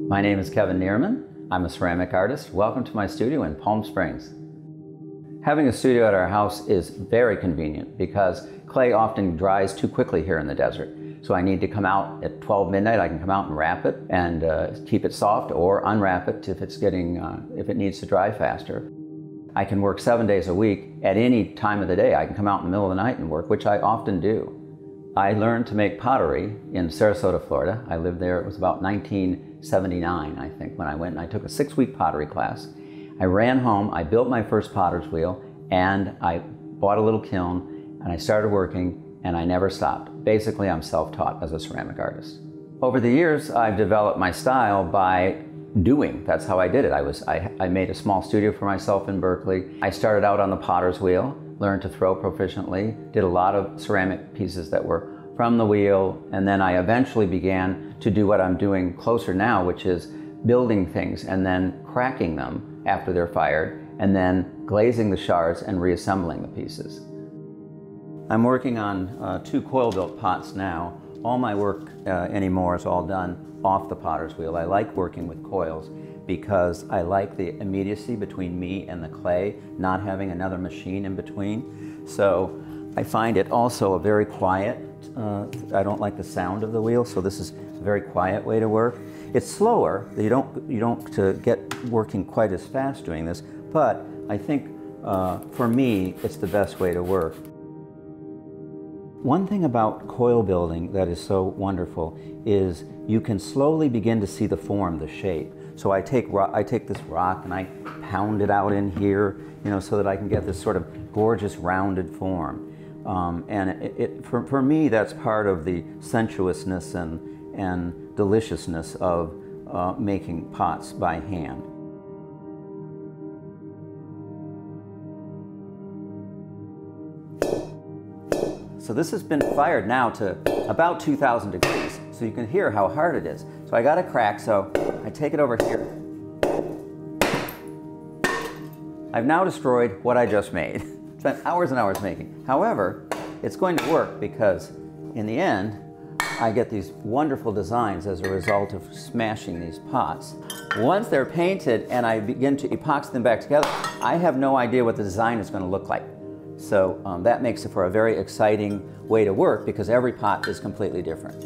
My name is Kevin Neerman. I'm a ceramic artist. Welcome to my studio in Palm Springs. Having a studio at our house is very convenient because clay often dries too quickly here in the desert. So I need to come out at 12 midnight. I can come out and wrap it and keep it soft, or unwrap it if it needs to dry faster. I can work 7 days a week at any time of the day. I can come out in the middle of the night and work, which I often do. I learned to make pottery in Sarasota, Florida. I lived there. It was about 1979, I think, when I went and I took a 6-week pottery class. I ran home, I built my first potter's wheel, and I bought a little kiln, and I started working, and I never stopped. Basically, I'm self-taught as a ceramic artist. Over the years, I've developed my style by doing. That's how I did it. I made a small studio for myself in Berkeley. I started out on the potter's wheel, learned to throw proficiently, did a lot of ceramic pieces that were from the wheel, and then I eventually began to do what I'm doing closer now, which is building things and then cracking them after they're fired, and then glazing the shards and reassembling the pieces. I'm working on 2 coil-built pots now. All my work anymore is all done off the potter's wheel. I like working with coils because I like the immediacy between me and the clay, not having another machine in between. So I find it also a very quiet, I don't like the sound of the wheel, so this is a very quiet way to work. It's slower, you don't get working quite as fast doing this, but I think for me it's the best way to work. One thing about coil building that is so wonderful is you can slowly begin to see the form, the shape. So I take this rock and I pound it out in here, so that I can get this sort of gorgeous rounded form. And for me, that's part of the sensuousness and deliciousness of making pots by hand. So this has been fired now to about 2,000 degrees, so you can hear how hard it is. So I got a crack, so I take it over here. I've now destroyed what I just made. Spent hours and hours making. However, it's going to work because in the end, I get these wonderful designs as a result of smashing these pots. Once they're painted and I begin to epoxy them back together, I have no idea what the design is going to look like. So that makes it for a very exciting way to work because every pot is completely different.